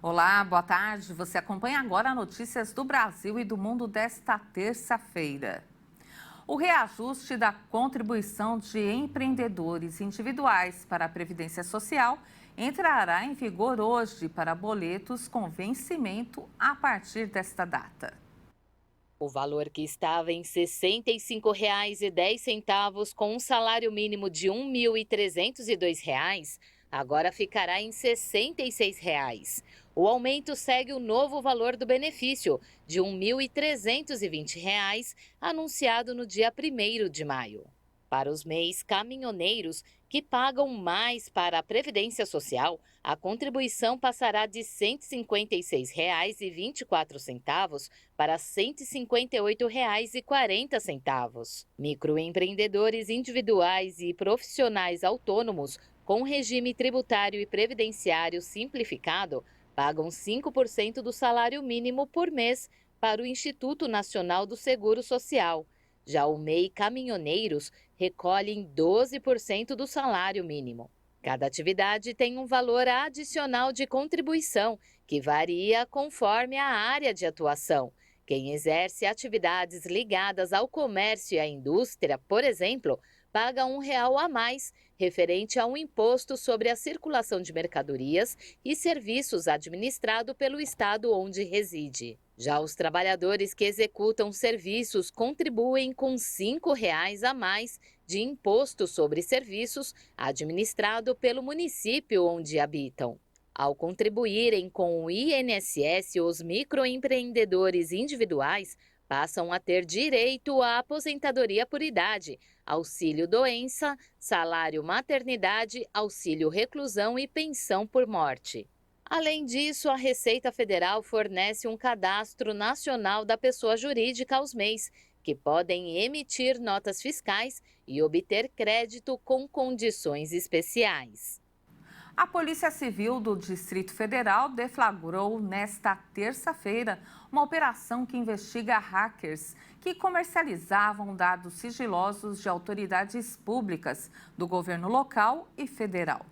Olá, boa tarde. Você acompanha agora notícias do Brasil e do mundo desta terça-feira. O reajuste da contribuição de empreendedores individuais para a Previdência Social entrará em vigor hoje para boletos com vencimento a partir desta data. O valor que estava em R$ 65,10 com um salário mínimo de R$ 1.302, agora ficará em R$ 66. O aumento segue o novo valor do benefício, de R$ 1.320, anunciado no dia 1º de maio. Para os MEIs caminhoneiros, que pagam mais para a Previdência Social, a contribuição passará de R$ 156,24 para R$ 158,40. Microempreendedores individuais e profissionais autônomos com regime tributário e previdenciário simplificado pagam 5% do salário mínimo por mês para o Instituto Nacional do Seguro Social. Já o MEI Caminhoneiros recolhem 12% do salário mínimo. Cada atividade tem um valor adicional de contribuição, que varia conforme a área de atuação. Quem exerce atividades ligadas ao comércio e à indústria, por exemplo, paga R$ 1 a mais, referente a um imposto sobre a circulação de mercadorias e serviços administrado pelo estado onde reside. Já os trabalhadores que executam serviços contribuem com R$ 5,00 a mais de imposto sobre serviços administrado pelo município onde habitam. Ao contribuírem com o INSS, os microempreendedores individuais passam a ter direito à aposentadoria por idade, auxílio-doença, salário maternidade, auxílio reclusão e pensão por morte. Além disso, a Receita Federal fornece um cadastro nacional da pessoa jurídica aos MEIs, que podem emitir notas fiscais e obter crédito com condições especiais. A Polícia Civil do Distrito Federal deflagrou nesta terça-feira uma operação que investiga hackers que comercializavam dados sigilosos de autoridades públicas do governo local e federal.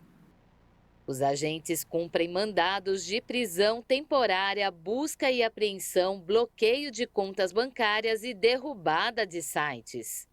Os agentes cumprem mandados de prisão temporária, busca e apreensão, bloqueio de contas bancárias e derrubada de sites.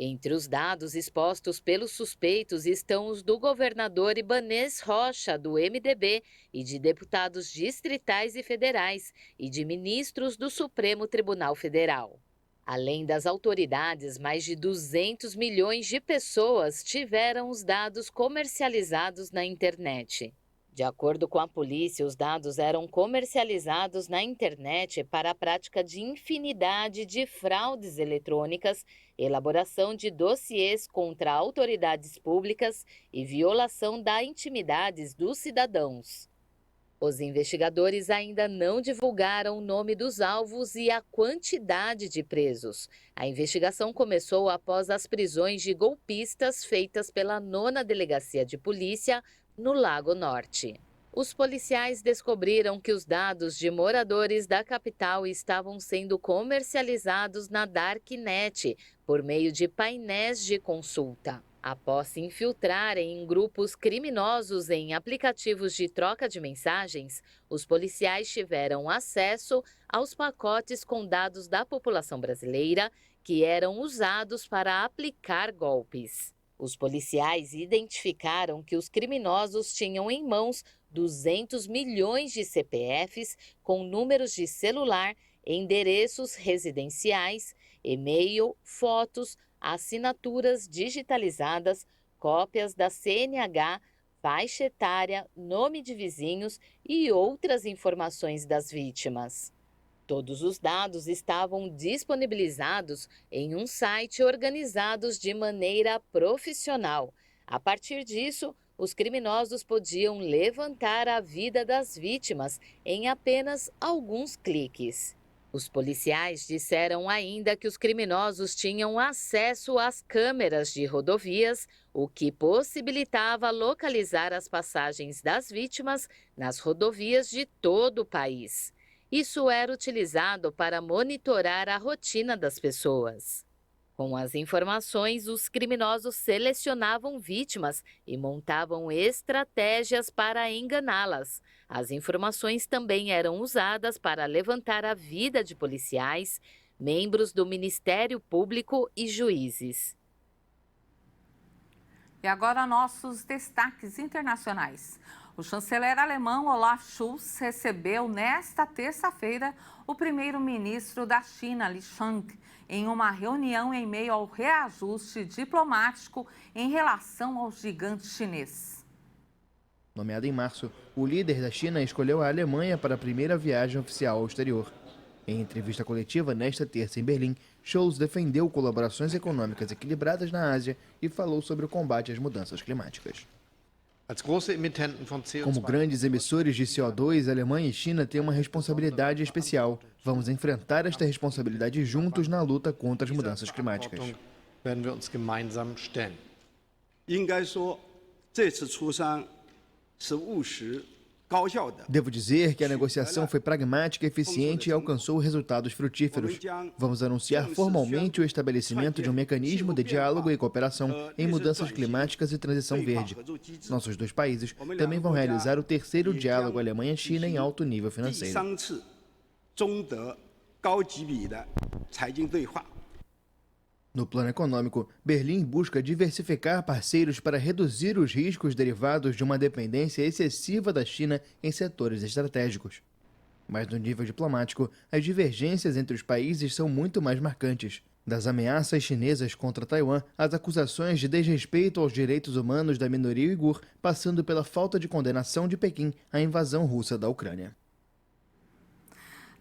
Entre os dados expostos pelos suspeitos estão os do governador Ibanez Rocha, do MDB, e de deputados distritais e federais, e de ministros do Supremo Tribunal Federal. Além das autoridades, mais de 200 milhões de pessoas tiveram os dados comercializados na internet. De acordo com a polícia, os dados eram comercializados na internet para a prática de infinidade de fraudes eletrônicas, elaboração de dossiês contra autoridades públicas e violação das intimidades dos cidadãos. Os investigadores ainda não divulgaram o nome dos alvos e a quantidade de presos. A investigação começou após as prisões de golpistas feitas pela 9ª Delegacia de Polícia, no Lago Norte. Os policiais descobriram que os dados de moradores da capital estavam sendo comercializados na Darknet por meio de painéis de consulta. Após se infiltrarem em grupos criminosos em aplicativos de troca de mensagens, os policiais tiveram acesso aos pacotes com dados da população brasileira que eram usados para aplicar golpes. Os policiais identificaram que os criminosos tinham em mãos 200 milhões de CPFs com números de celular, endereços residenciais, e-mail, fotos, assinaturas digitalizadas, cópias da CNH, faixa etária, nome de vizinhos e outras informações das vítimas. Todos os dados estavam disponibilizados em um site organizados de maneira profissional. A partir disso, os criminosos podiam levantar a vida das vítimas em apenas alguns cliques. Os policiais disseram ainda que os criminosos tinham acesso às câmeras de rodovias, o que possibilitava localizar as passagens das vítimas nas rodovias de todo o país. Isso era utilizado para monitorar a rotina das pessoas. Com as informações, os criminosos selecionavam vítimas e montavam estratégias para enganá-las. As informações também eram usadas para levantar a vida de policiais, membros do Ministério Público e juízes. E agora nossos destaques internacionais. O chanceler alemão Olaf Scholz recebeu nesta terça-feira o primeiro-ministro da China, Li Qiang, em uma reunião em meio ao reajuste diplomático em relação ao gigante chinês. Nomeado em março, o líder da China escolheu a Alemanha para a primeira viagem oficial ao exterior. Em entrevista coletiva nesta terça em Berlim, Scholz defendeu colaborações econômicas equilibradas na Ásia e falou sobre o combate às mudanças climáticas. Como grandes emissores de CO2, Alemanha e China têm uma responsabilidade especial. Vamos enfrentar esta responsabilidade juntos na luta contra as mudanças climáticas. Devo dizer que a negociação foi pragmática, eficiente e alcançou resultados frutíferos. Vamos anunciar formalmente o estabelecimento de um mecanismo de diálogo e cooperação em mudanças climáticas e transição verde. Nossos dois países também vão realizar o terceiro diálogo Alemanha-China em alto nível financeiro. No plano econômico, Berlim busca diversificar parceiros para reduzir os riscos derivados de uma dependência excessiva da China em setores estratégicos. Mas no nível diplomático, as divergências entre os países são muito mais marcantes. Das ameaças chinesas contra Taiwan, às acusações de desrespeito aos direitos humanos da minoria uigur, passando pela falta de condenação de Pequim à invasão russa da Ucrânia.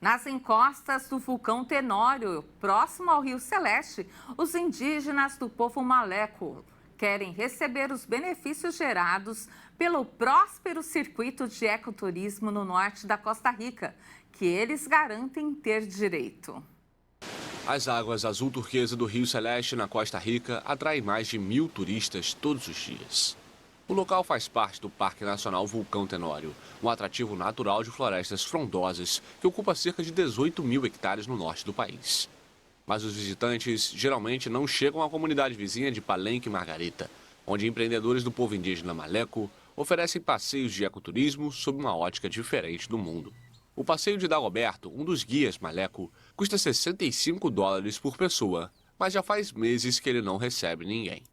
Nas encostas do vulcão Tenório, próximo ao Rio Celeste, os indígenas do povo Maleco querem receber os benefícios gerados pelo próspero circuito de ecoturismo no norte da Costa Rica, que eles garantem ter direito. As águas azul turquesa do Rio Celeste, na Costa Rica, atraem mais de 1.000 turistas todos os dias. O local faz parte do Parque Nacional Vulcão Tenório, um atrativo natural de florestas frondosas que ocupa cerca de 18.000 hectares no norte do país. Mas os visitantes geralmente não chegam à comunidade vizinha de Palenque e Margarita, onde empreendedores do povo indígena Maleco oferecem passeios de ecoturismo sob uma ótica diferente do mundo. O passeio de Dagoberto, um dos guias Maleco, custa $65 por pessoa, mas já faz meses que ele não recebe ninguém.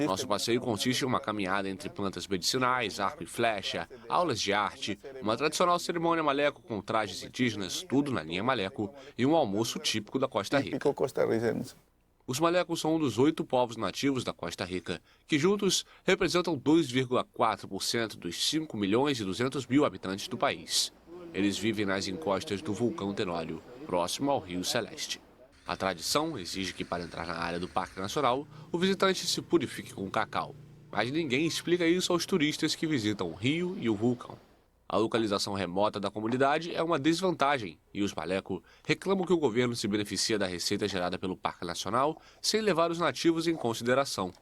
Nosso passeio consiste em uma caminhada entre plantas medicinais, arco e flecha, aulas de arte, uma tradicional cerimônia Maleco com trajes indígenas, tudo na linha Maleco, e um almoço típico da Costa Rica. Os Malecos são um dos 8 povos nativos da Costa Rica, que juntos representam 2,4% dos 5.200.000 habitantes do país. Eles vivem nas encostas do vulcão Tenório, próximo ao Rio Celeste. A tradição exige que, para entrar na área do Parque Nacional, o visitante se purifique com cacau. Mas ninguém explica isso aos turistas que visitam o rio e o vulcão. A localização remota da comunidade é uma desvantagem e os Maleco reclamam que o governo se beneficia da receita gerada pelo Parque Nacional sem levar os nativos em consideração.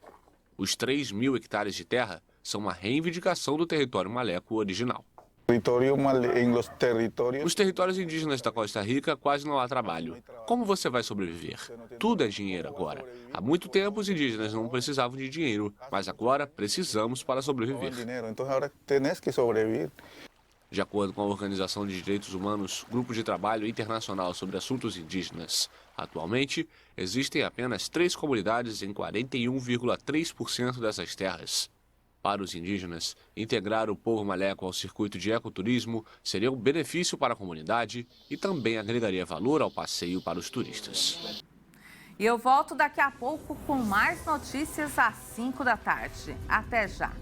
Os 3.000 hectares de terra são uma reivindicação do território Maleco original. Nos territórios indígenas da Costa Rica quase não há trabalho. Como você vai sobreviver? Tudo é dinheiro agora. Há muito tempo os indígenas não precisavam de dinheiro, mas agora precisamos para sobreviver. De acordo com a Organização de Direitos Humanos, Grupo de Trabalho Internacional sobre Assuntos Indígenas, atualmente existem apenas 3 comunidades em 41,3% dessas terras. Para os indígenas, integrar o povo Maleco ao circuito de ecoturismo seria um benefício para a comunidade e também agregaria valor ao passeio para os turistas. E eu volto daqui a pouco com mais notícias às 5 da tarde. Até já!